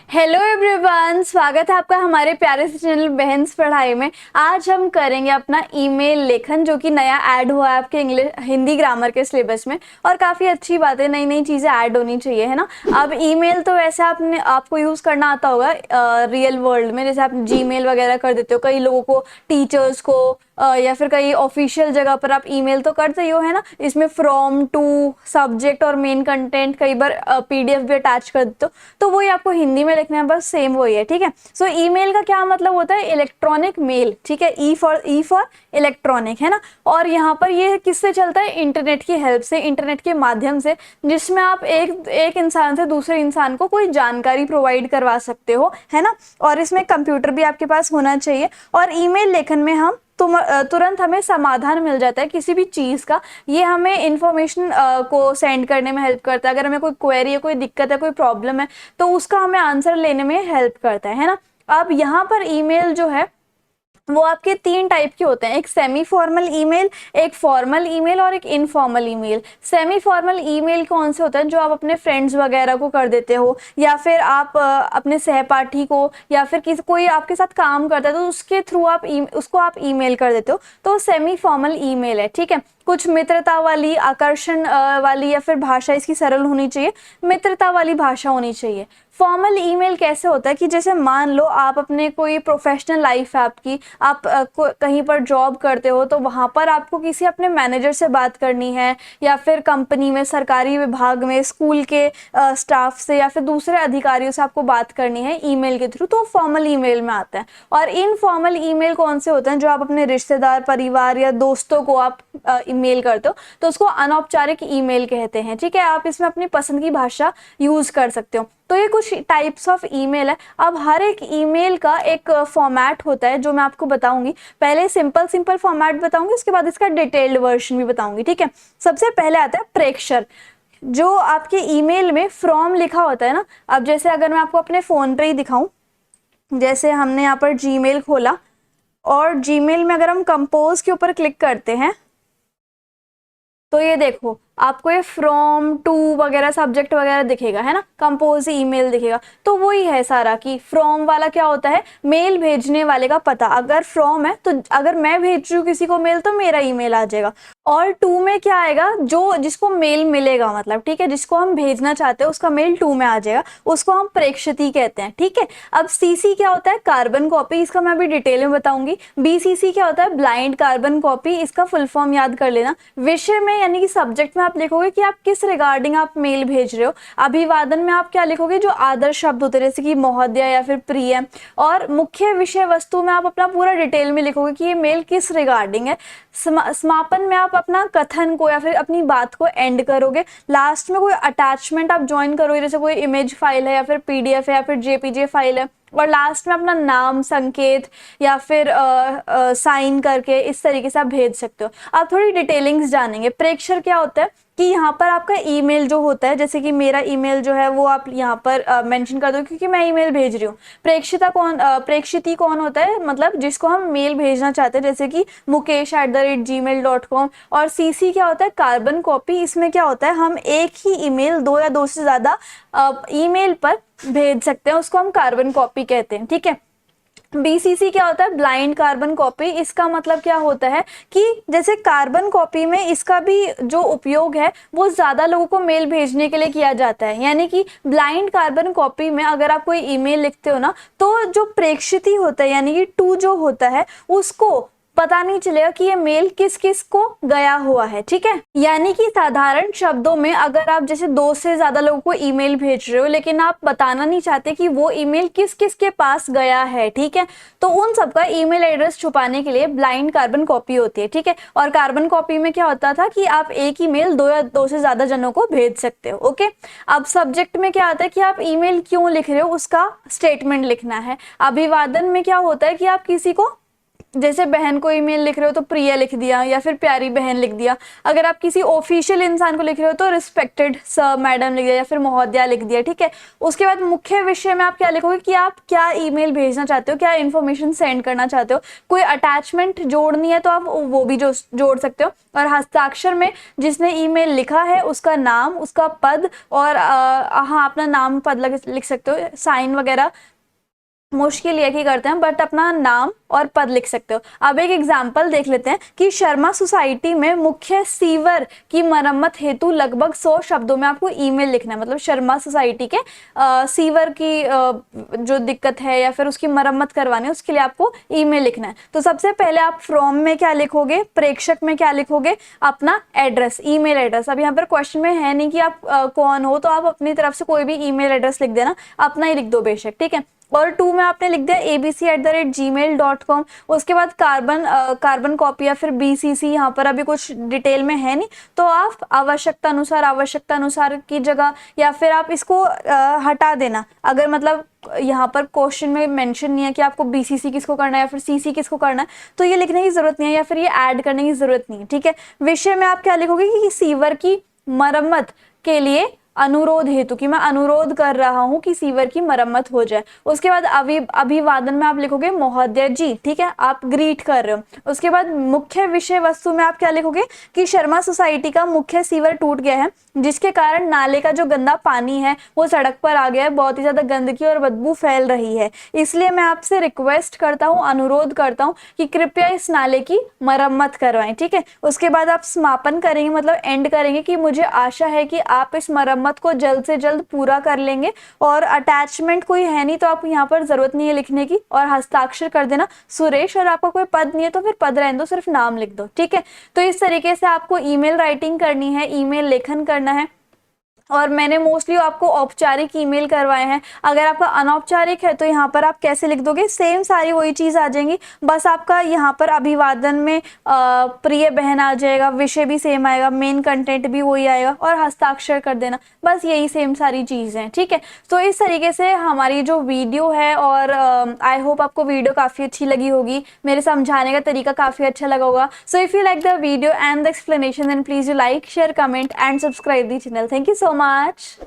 Hello everyone, स्वागत है आपका हमारे प्यारे से चैनल बहन्स पढ़ाई में। आज हम करेंगे अपना ईमेल लेखन, जो कि नया ऐड हुआ है आपके इंग्लिश हिंदी ग्रामर के सिलेबस में। और काफ़ी अच्छी बात है, नई नई चीज़ें ऐड होनी चाहिए, है ना। अब ईमेल तो वैसे आपको यूज़ करना आता होगा रियल वर्ल्ड में, जैसे आप जीमेल वगैरह कर देते हो कई लोगों को, टीचर्स को, या फिर कई ऑफिशियल जगह पर आप ईमेल तो करते ही हो, है ना। इसमें फ्रॉम टू सब्जेक्ट और मेन कंटेंट, कई बार पीडीएफ भी अटैच कर देते हो, तो वही आपको हिंदी में लिखना है, बस सेम वही है, ठीक है। सो ईमेल का क्या मतलब होता है? इलेक्ट्रॉनिक मेल, ठीक है। ई फॉर इलेक्ट्रॉनिक, है ना। और यहाँ पर ये किससे चलता है? इंटरनेट की हेल्प से, इंटरनेट के माध्यम से, जिसमें आप एक इंसान से दूसरे इंसान को कोई जानकारी प्रोवाइड करवा सकते हो, है ना। और इसमें कंप्यूटर भी आपके पास होना चाहिए। और ईमेल लेखन में हम तुरंत हमें समाधान मिल जाता है किसी भी चीज़ का। ये हमें इंफॉर्मेशन को सेंड करने में हेल्प करता है। अगर हमें कोई क्वेरी है, कोई दिक्कत है, कोई प्रॉब्लम है, तो उसका हमें आंसर लेने में हेल्प करता है ना। अब यहाँ पर ईमेल जो है वो आपके 3 टाइप के होते हैं। एक सेमी फॉर्मल ईमेल, एक फॉर्मल ईमेल और एक informal email. Semi formal email कौन से होते हैं? जो आप अपने फ्रेंड्स वगैरह को कर देते हो, या फिर आप अपने सहपाठी को, या फिर कोई आपके साथ काम करता है तो उसके थ्रू आप उसको आप ईमेल कर देते हो, तो सेमी फॉर्मल ईमेल है, ठीक है। कुछ मित्रता वाली, आकर्षण वाली, या फिर भाषा इसकी सरल होनी चाहिए, मित्रता वाली भाषा होनी चाहिए। फॉर्मल ईमेल कैसे होता है कि जैसे मान लो आप अपने कोई प्रोफेशनल लाइफ है आपकी, आप कहीं पर जॉब करते हो, तो वहाँ पर आपको किसी अपने मैनेजर से बात करनी है, या फिर कंपनी में, सरकारी विभाग में, स्कूल के स्टाफ से, या फिर दूसरे अधिकारियों से आपको बात करनी है ईमेल के थ्रू, तो फॉर्मल ईमेल में आता है। और इनफॉर्मल ईमेल कौन से होते हैं? जो आप अपने रिश्तेदार, परिवार या दोस्तों को आप ईमेल करते हो, तो उसको अनौपचारिक ईमेल कहते हैं, ठीक है। आप इसमें अपनी पसंद की भाषा यूज कर सकते हो। तो ये कुछ टाइप्स ऑफ ईमेल है। अब हर एक ईमेल का एक फॉर्मेट होता है, जो मैं आपको बताऊंगी। पहले सिंपल फॉर्मेट बताऊंगी, उसके बाद इसका डिटेल्ड वर्जन भी बताऊंगी, ठीक है। सबसे पहले आता है प्रेक्षर। जो आपके ईमेल में फ्रॉम लिखा होता है ना, अब जैसे अगर मैं आपको अपने फोन पे ही दिखाऊं, जैसे हमने यहाँ पर जीमेल खोला, और जीमेल में अगर हम कंपोज के ऊपर क्लिक करते हैं, तो ये देखो आपको ये फ्रॉम टू वगैरह सब्जेक्ट वगैरह दिखेगा, है ना। कंपोज ईमेल दिखेगा, तो वही है सारा कि फ्रॉम वाला क्या होता है? मेल भेजने वाले का पता। अगर फ्रॉम है तो अगर मैं भेज रही हूँ किसी को मेल, तो मेरा ईमेल आ जाएगा। और टू में क्या आएगा? जो जिसको मेल मिलेगा, मतलब, ठीक है, जिसको हम भेजना चाहते हैं उसका मेल टू में आ जाएगा, उसको हम प्रेक्षिती कहते हैं, ठीक है। अब सीसी क्या होता है? कार्बन कॉपी, इसका मैं अभी डिटेल में बताऊंगी। बीसीसी क्या होता है? ब्लाइंड कार्बन कॉपी, इसका फुल फॉर्म याद कर लेना। विषय में यानी कि सब्जेक्ट में आप लिखोगे कि आप किस रिगार्डिंग आप मेल भेज रहे हो। अभिवादन में आप क्या लिखोगे? जो आदर शब्द होते हैं, जैसे कि महोदय या फिर प्रिय। और मुख्य विषय वस्तु में आप अपना पूरा डिटेल में लिखोगे कि ये मेल किस रिगार्डिंग है। समापन में आप अपना कथन को या फिर अपनी बात को एंड करोगे। लास्ट में कोई अटैचमेंट आप ज्वाइन करोगे, जैसे कोई इमेज फाइल है, या फिर पीडीएफ है, या फिर जेपीजे फाइल है। और लास्ट में अपना नाम, संकेत, या फिर साइन करके इस तरीके से आप भेज सकते हो। आप थोड़ी डिटेलिंग्स जानेंगे। प्रेक्षर क्या होता है कि यहाँ पर आपका ईमेल जो होता है, जैसे कि मेरा ईमेल जो है वो आप यहाँ पर मेंशन कर दो, क्योंकि मैं ईमेल भेज रही हूँ। प्रेक्षिती कौन होता है? मतलब जिसको हम मेल भेजना चाहते हैं, जैसे कि mukesh@gmail.com। और सीसी क्या होता है? Carbon copy. इसमें क्या होता है? हम एक ही ईमेल दो या दो से ज्यादा ईमेल पर भेज सकते हैं, उसको हम कार्बन कॉपी कहते हैं, ठीक है। बीसीसी क्या होता है? Blind carbon copy. इसका मतलब क्या होता है कि जैसे कार्बन कॉपी में इसका भी जो उपयोग है वो ज्यादा लोगों को मेल भेजने के लिए किया जाता है। यानी कि ब्लाइंड कार्बन कॉपी में अगर आप कोई ईमेल लिखते हो ना, तो जो प्रेक्षित होता है, यानी कि टू जो होता है, उसको पता नहीं चलेगा कि ये मेल किस किस को गया हुआ है, ठीक है। यानी कि साधारण शब्दों में, अगर आप जैसे 2 से ज्यादा लोगों को ईमेल भेज रहे हो, लेकिन आप बताना नहीं चाहते कि वो ईमेल किस किस के पास गया है, ठीक है, तो उन सबका ईमेल एड्रेस छुपाने के लिए ब्लाइंड कार्बन कॉपी होती है, ठीक है। और कार्बन कॉपी में क्या होता था कि आप एक ईमेल दो या दो से ज्यादा जनों को भेज सकते हो, ओके। अब सब्जेक्ट में क्या आता है कि आप ईमेल क्यों लिख रहे हो, उसका स्टेटमेंट लिखना है। अभिवादन में क्या होता है कि आप किसी को जैसे बहन को ईमेल लिख रहे हो तो प्रिय लिख दिया या फिर प्यारी बहन लिख दिया। अगर आप किसी ऑफिशियल इंसान को लिख रहे हो तो रिस्पेक्टेड सर मैडम लिख दिया या फिर महोदया लिख दिया, ठीक है। उसके बाद मुख्य विषय में आप क्या लिखोगे कि आप क्या ईमेल भेजना चाहते हो, क्या इन्फॉर्मेशन सेंड करना चाहते हो। कोई अटैचमेंट जोड़नी है तो आप वो भी जोड़ सकते हो। और हस्ताक्षर में जिसने ईमेल लिखा है उसका नाम, उसका पद और हाँ अपना नाम पद लिख सकते हो। साइन वगैरह मुश्किल ये ही करते हैं, बट अपना नाम और पद लिख सकते हो। अब एक एग्जाम्पल देख लेते हैं कि शर्मा सोसाइटी में मुख्य सीवर की मरम्मत हेतु लगभग 100 शब्दों में आपको ईमेल लिखना है। मतलब शर्मा सोसाइटी के सीवर की जो दिक्कत है या फिर उसकी मरम्मत करवानी है उसके लिए आपको ईमेल लिखना है। तो सबसे पहले आप फ्रॉम में क्या लिखोगे, प्रेक्षक में क्या लिखोगे, अपना एड्रेस, ईमेल एड्रेस। अब यहाँ पर क्वेश्चन में है नहीं कि आप कौन हो, तो आप अपनी तरफ से कोई भी ईमेल एड्रेस लिख देना, अपना ही लिख दो बेशक, ठीक है। और 2 में आपने लिख दिया abc@gmail.com। उसके बाद कार्बन कॉपी या फिर BCC, यहाँ पर अभी कुछ डिटेल में है नहीं, तो आप आवश्यकता अनुसार की जगह या फिर आप इसको हटा देना। अगर मतलब यहाँ पर क्वेश्चन में मेंशन नहीं है कि आपको BCC किसको करना है या फिर CC किसको करना है, तो ये लिखने की जरूरत नहीं है या फिर ये ऐड करने की जरूरत नहीं है, ठीक है। विषय में आप क्या लिखोगे कि सीवर की मरम्मत के लिए अनुरोध हेतु, कि मैं अनुरोध कर रहा हूं कि सीवर की मरम्मत हो जाए। उसके बाद अभिवादन में आप लिखोगे महोदय जी, ठीक है, आप ग्रीट कर रहे हो। उसके बाद मुख्य विषय वस्तु में आप क्या लिखोगे कि शर्मा सोसाइटी का मुख्य सीवर टूट गया है जिसके कारण नाले का जो गंदा पानी है वो सड़क पर आ गया है, बहुत ही ज्यादा गंदगी और बदबू फैल रही है, इसलिए मैं आपसे रिक्वेस्ट करता हूँ, अनुरोध करता हूँ कि कृपया इस नाले की मरम्मत करवाएं, ठीक है। उसके बाद आप समापन करेंगे, मतलब एंड करेंगे कि मुझे आशा है कि आप इस मरम्मत को जल्द से जल्द पूरा कर लेंगे। और अटैचमेंट कोई है नहीं तो आप यहाँ पर जरूरत नहीं है लिखने की, और हस्ताक्षर कर देना सुरेश, और आपका कोई पद नहीं है तो फिर पद रहने दो, सिर्फ नाम लिख दो, ठीक है। तो इस तरीके से आपको ईमेल राइटिंग करनी है, ईमेल लेखन करना है। और मैंने मोस्टली आपको औपचारिक ईमेल करवाए हैं। अगर आपका अनौपचारिक है तो यहाँ पर आप कैसे लिख दोगे, सेम सारी वही चीज आ जाएंगी, बस आपका यहाँ पर अभिवादन में प्रिय बहन आ जाएगा, विषय भी सेम आएगा, मेन कंटेंट भी वही आएगा, और हस्ताक्षर कर देना, बस यही सेम सारी चीजें हैं, ठीक है। तो इस तरीके से हमारी जो वीडियो है, और आई होप आपको वीडियो काफी अच्छी लगी होगी, मेरे समझाने का तरीका काफी अच्छा लगा होगा। So if you like the video and the explanation, then please you like, share, comment and subscribe the channel. Thank you so much.